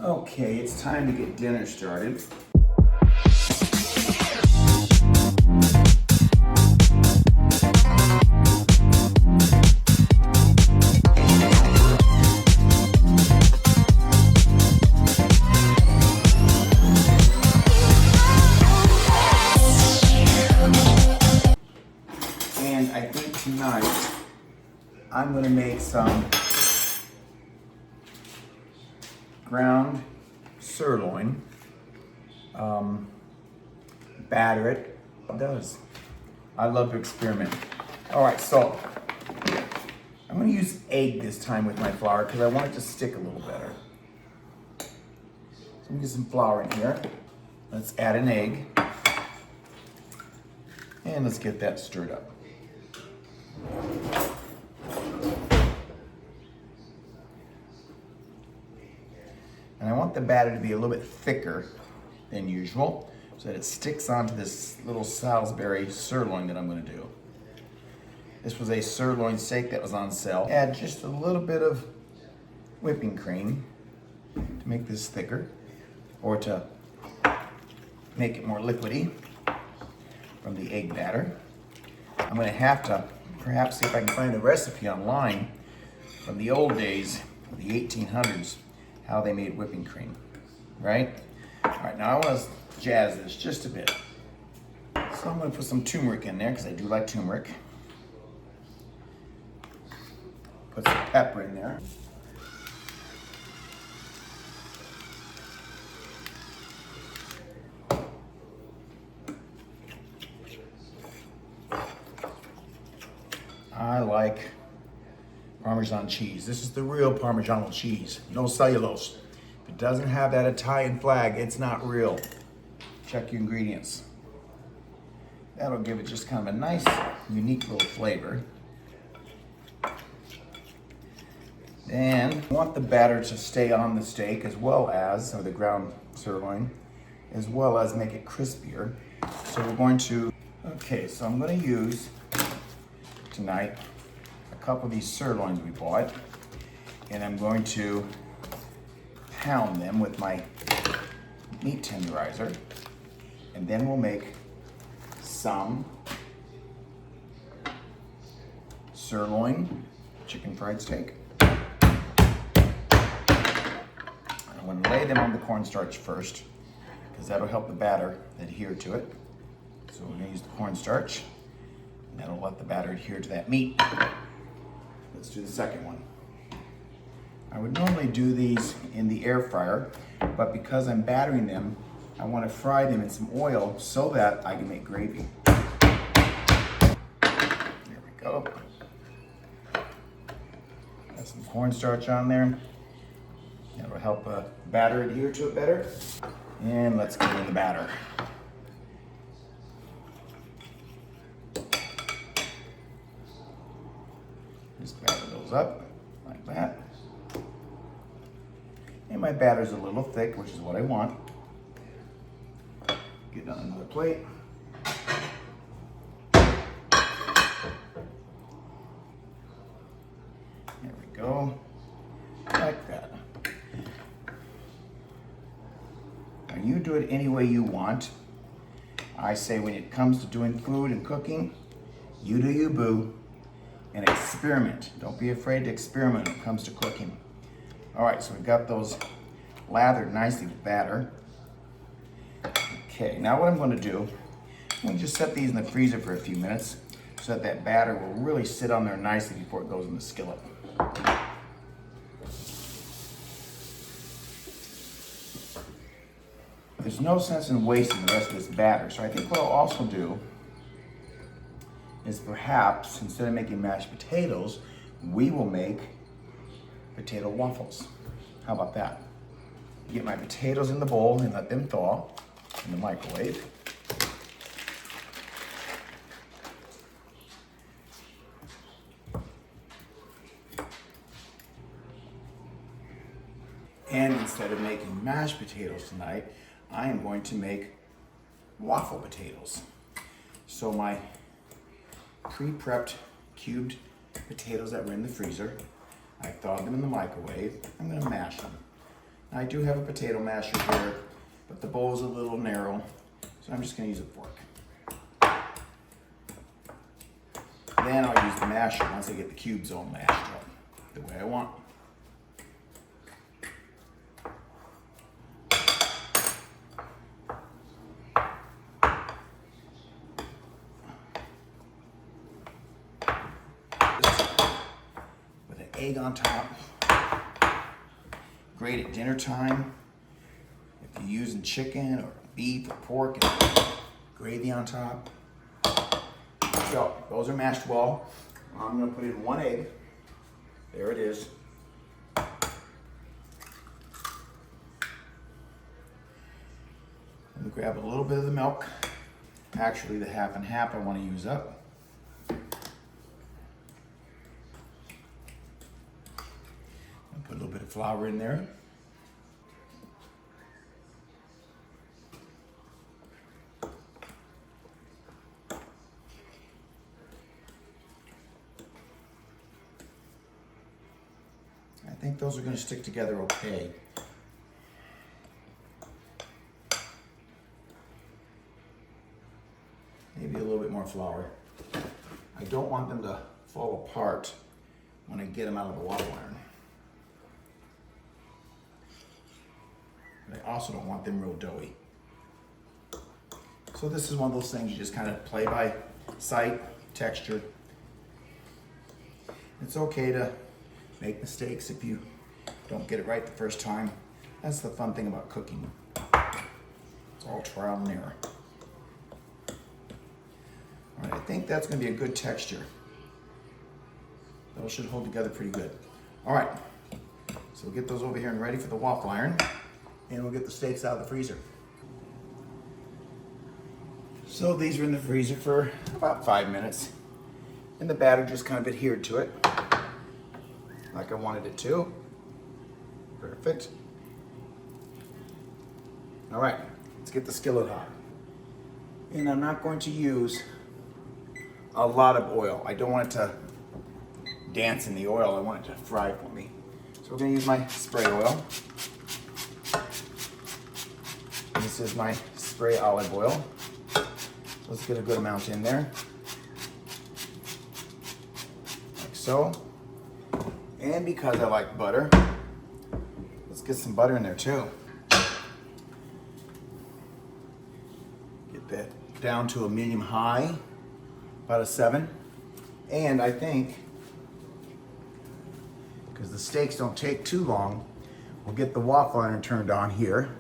Okay, it's time to get dinner started. And I think tonight I'm going to make some ground sirloin, batter it. It does. I love to experiment. All right, so I'm going to use egg this time with my flour because I want it to stick a little better. So I'm going to get some flour in here. Let's add an egg. And let's get that stirred up. And I want the batter to be a little bit thicker than usual so that it sticks onto this little Salisbury sirloin that I'm going to do. This was a sirloin steak that was on sale. Add just a little bit of whipping cream to make this thicker or to make it more liquidy from the egg batter. I'm going to have to perhaps see if I can find a recipe online from the old days, the 1800s, how they made whipping cream, right? All right, now I want to jazz this just a bit. So I'm going to put some turmeric in there because I do like turmeric. Put some pepper in there. I like Parmesan cheese. This is the real Parmesan cheese, no cellulose. If it doesn't have that Italian flag, it's not real. Check your ingredients. That'll give it just kind of a nice, unique little flavor. And I want the batter to stay on the steak as well as, or the ground sirloin, as well as make it crispier. So we're going to, okay, so I'm going to use tonight a couple of these sirloins we bought, and I'm going to pound them with my meat tenderizer, and then we'll make some sirloin chicken fried steak. I'm going to lay them on the cornstarch first because that'll help the batter adhere to it. So we're going to use the cornstarch. That'll let the batter adhere to that meat. Let's do the second one. I would normally do these in the air fryer, but because I'm battering them, I want to fry them in some oil so that I can make gravy. There we go. Got some cornstarch on there. That'll help batter adhere to it better. And let's get in the batter. Just batter those up like that. And my batter's a little thick, which is what I want. Get it on another plate. There we go. Like that. Now you do it any way you want. I say when it comes to doing food and cooking, you do you, boo. And experiment. Don't be afraid to experiment when it comes to cooking. All right, so we've got those lathered nicely with batter. Okay, now what I'm going to do, I'm going to just set these in the freezer for a few minutes so that that batter will really sit on there nicely before it goes in the skillet. There's no sense in wasting the rest of this batter, so I think what I'll also do is perhaps, instead of making mashed potatoes, we will make potato waffles. How about that? Get my potatoes in the bowl and let them thaw in the microwave. And instead of making mashed potatoes tonight, I am going to make waffle potatoes. So my pre-prepped cubed potatoes that were in the freezer, I thawed them in the microwave. I'm going to mash them. I do have a potato masher here, but the bowl's a little narrow, so I'm just gonna use a fork. Then I'll use the masher once I get the cubes all mashed up the way I want. With an egg on top. Great at dinner time. If you're using chicken or beef or pork, and gravy on top. So those are mashed well. I'm gonna put in one egg. There it is. And grab a little bit of the milk. Actually, the half and half I want to use up. And put a little bit of flour in there. I think those are going to stick together okay. Maybe a little bit more flour. I don't want them to fall apart when I get them out of the waffle iron. But I also don't want them real doughy. So this is one of those things you just kind of play by sight, texture. It's okay to make mistakes if you don't get it right the first time. That's the fun thing about cooking. It's all trial and error. All right, I think that's gonna be a good texture. Those should hold together pretty good. All right, so we'll get those over here and ready for the waffle iron, and we'll get the steaks out of the freezer. So these are in the freezer for about 5 minutes, and the batter just kind of adhered to it, like I wanted it to. Perfect. All right, let's get the skillet hot. And I'm not going to use a lot of oil. I don't want it to dance in the oil. I want it to fry for me. So we're gonna use my spray oil. This is my spray olive oil. Let's get a good amount in there. Like so. And because I like butter, let's get some butter in there too. Get that down to a medium high, about a 7. And I think, because the steaks don't take too long, we'll get the waffle iron turned on here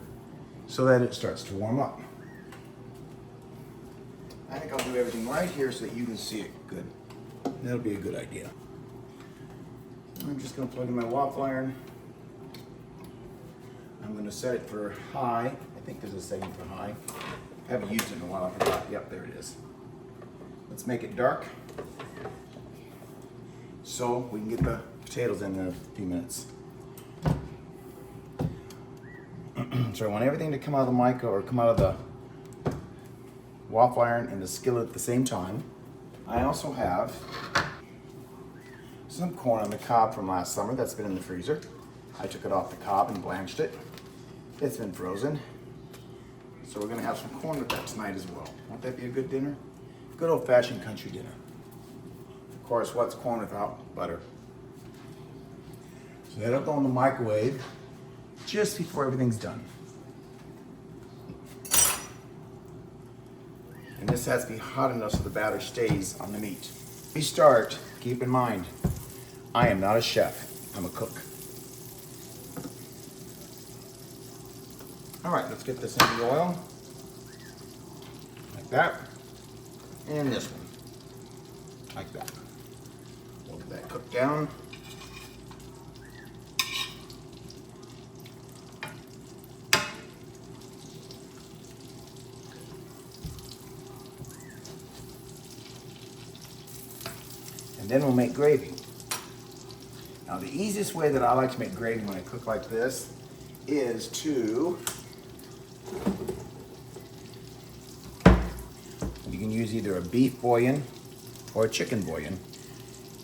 so that it starts to warm up. I think I'll do everything right here so that you can see it good. That'll be a good idea. I'm just going to plug in my waffle iron. I'm going to set it for high. I think there's a setting for high. I haven't used it in a while, I forgot. Yep, there it is. Let's make it dark so we can get the potatoes in there in a few minutes. So I want everything to come out of the mica or come out of the waffle iron and the skillet at the same time. I also have some corn on the cob from last summer that's been in the freezer. I took it off the cob and blanched it. It's been frozen. So we're gonna have some corn with that tonight as well. Won't that be a good dinner? Good old-fashioned country dinner. Of course, what's corn without butter? So that'll go in the microwave just before everything's done. And this has to be hot enough so the batter stays on the meat. We start, keep in mind, I am not a chef, I'm a cook. All right, let's get this in the oil, like that, and this one, like that. We'll let that cook down. And then we'll make gravy. Now the easiest way that I like to make gravy when I cook like this is to, you can use either a beef bouillon or a chicken bouillon,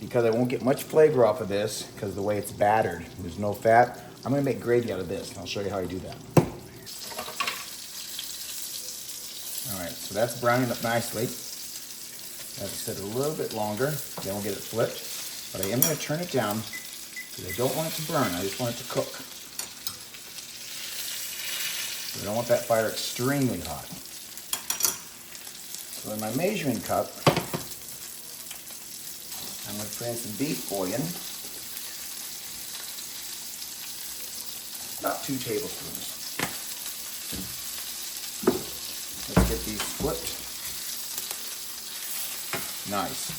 because I won't get much flavor off of this because of the way it's battered. There's no fat. I'm gonna make gravy out of this, and I'll show you how I do that. All right, so that's browning up nicely. As I said, a little bit longer, then we'll get it flipped. But I am gonna turn it down because I don't want it to burn, I just want it to cook. So I don't want that fire extremely hot. So in my measuring cup, I'm going to put in some beef bouillon, about 2 tablespoons. Let's get these flipped. Nice.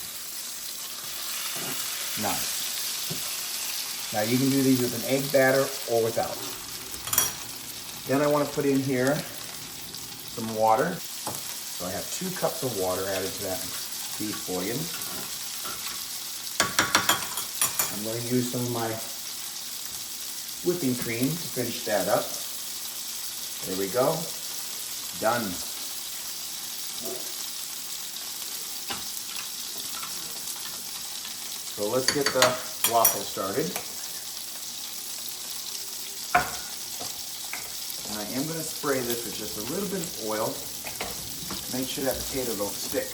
Nice. Now you can do these with an egg batter or without. Then I want to put in here some water. So I have 2 cups of water added to that beef bouillon. I'm going to use some of my whipping cream to finish that up. There we go. Done. So let's get the waffle started. And I am going to spray this with just a little bit of oil. Make sure that potato don't stick.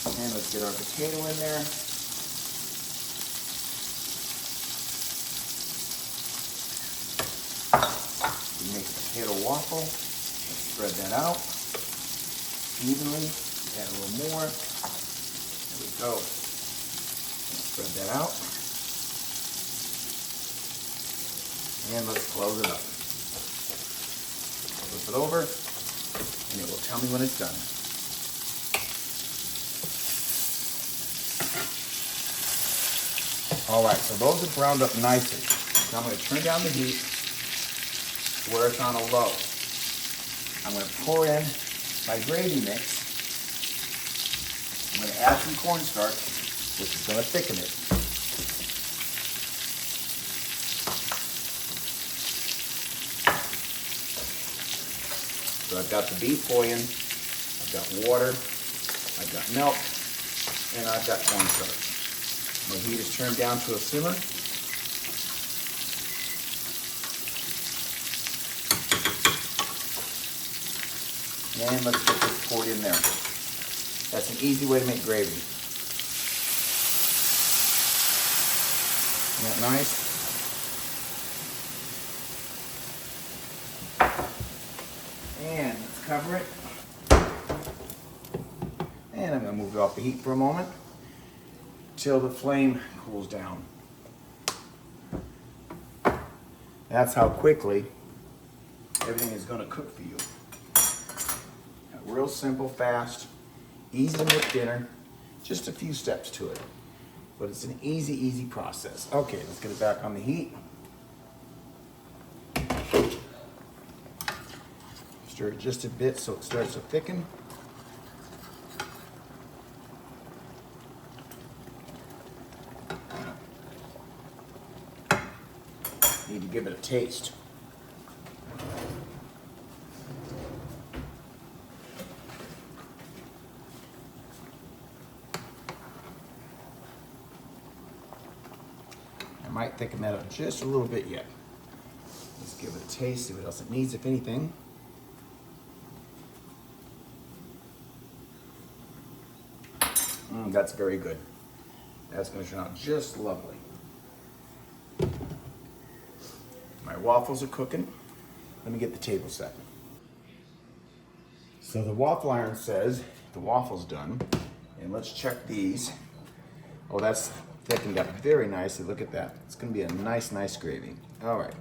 And let's get our potato in there. We make a potato waffle. Let's spread that out evenly. Add a little more. There we go. Let's spread that out. And let's close it up. Flip it over, and it will tell me when it's done. All right, so those are browned up nicely. So I'm going to turn down the heat where it's on a low. I'm going to pour in my gravy mix. I'm going to add some cornstarch, which is going to thicken it. So I've got the beef bouillon, I've got water, I've got milk, and I've got cornstarch. My heat is turned down to a simmer. And let's get this poured in there. That's an easy way to make gravy. Isn't that nice? And let's cover it. And I'm going to move it off the heat for a moment till the flame cools down. That's how quickly everything is going to cook for you. Real simple, fast, easy to make dinner. Just a few steps to it. But it's an easy, easy process. Okay, let's get it back on the heat. Stir it just a bit so it starts to thicken. Need to give it a taste. I might thicken that up just a little bit yet. Let's give it a taste, see what else it needs, if anything. That's very good. That's going to turn out just lovely. My waffles are cooking. Let me get the table set. So the waffle iron says the waffle's done. And let's check these. Oh, that's thickened up very nicely. Look at that. It's going to be a nice, nice gravy. All right.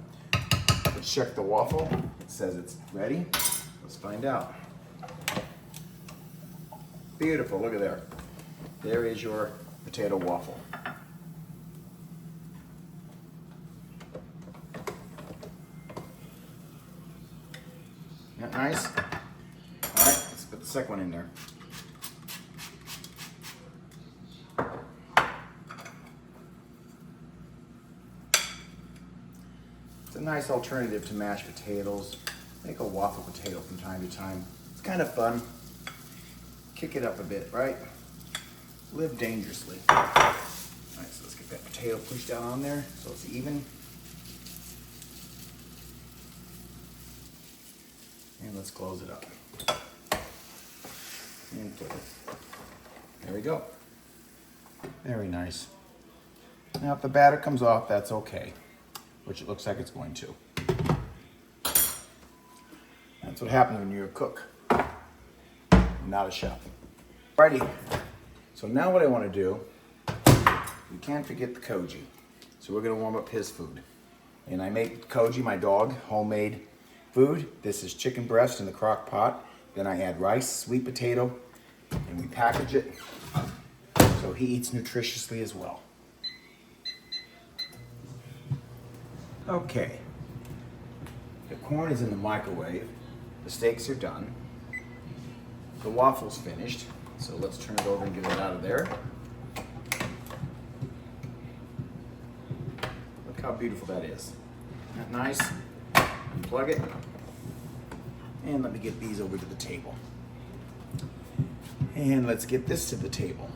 Let's check the waffle. It says it's ready. Let's find out. Beautiful. Look at there. There is your potato waffle. Isn't that nice? All right, let's put the second one in there. It's a nice alternative to mashed potatoes. Make a waffle potato from time to time. It's kind of fun. Kick it up a bit, right? Live dangerously. All right, so let's get that potato pushed down on there so it's even. And let's close it up. And flip it. There we go. Very nice. Now if the batter comes off, that's okay, which it looks like it's going to. That's what happens when you're a cook, not a chef. Alrighty, so now what I want to do, we can't forget the Koji. So we're going to warm up his food. And I make Koji, my dog, homemade food. This is chicken breast in the crock pot. Then I add rice, sweet potato, and we package it so he eats nutritiously as well. Okay, the corn is in the microwave. The steaks are done. The waffle's finished. So let's turn it over and get it out of there. Look how beautiful that is. Isn't that nice? Unplug it. And let me get these over to the table. And let's get this to the table.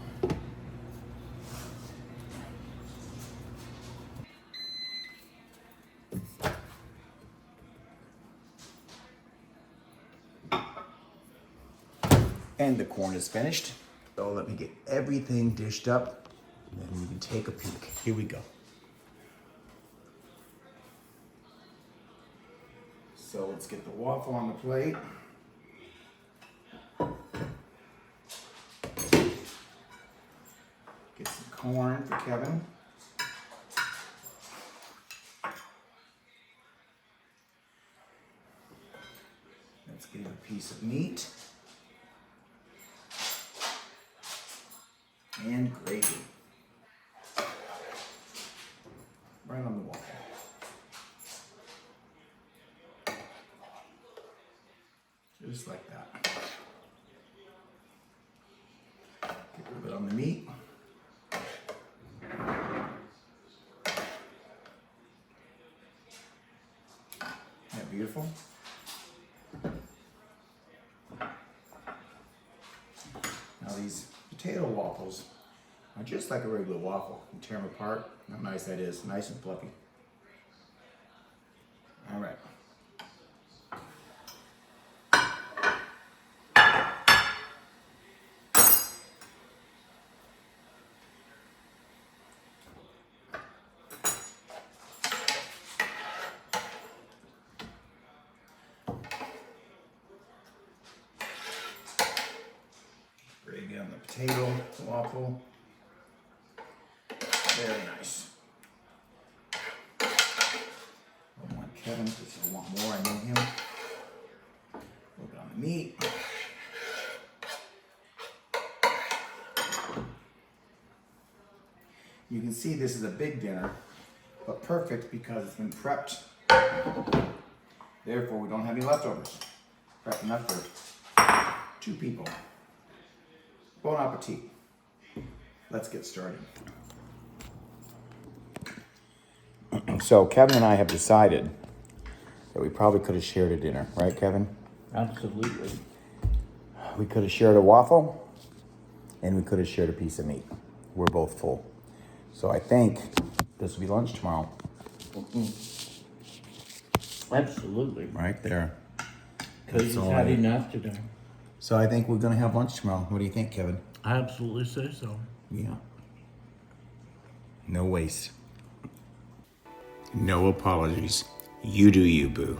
And the corn is finished. So let me get everything dished up, and then we can take a peek. Here we go. So let's get the waffle on the plate. Get some corn for Kevin. Let's get him a piece of meat. And gravy. Right on the waffle. Just like that. Get a little bit on the meat. Isn't that beautiful? Now these potato waffles are just like a regular waffle. You tear them apart. How nice that is. Nice and fluffy. All right. Gravy on the potato waffle. Very nice. I want Kevin because I want more. I know him. A little bit on the meat. You can see this is a big dinner, but perfect because it's been prepped. Therefore, we don't have any leftovers. Prepped enough for 2 people. Bon appetit. Let's get started. So Kevin and I have decided that we probably could have shared a dinner, right, Kevin? Absolutely. We could have shared a waffle, and we could have shared a piece of meat. We're both full. So I think this will be lunch tomorrow. Absolutely. Right there. Because he's had enough today. So I think we're going to have lunch tomorrow. What do you think, Kevin? I absolutely say so. Yeah. No waste. No apologies. You do you, boo.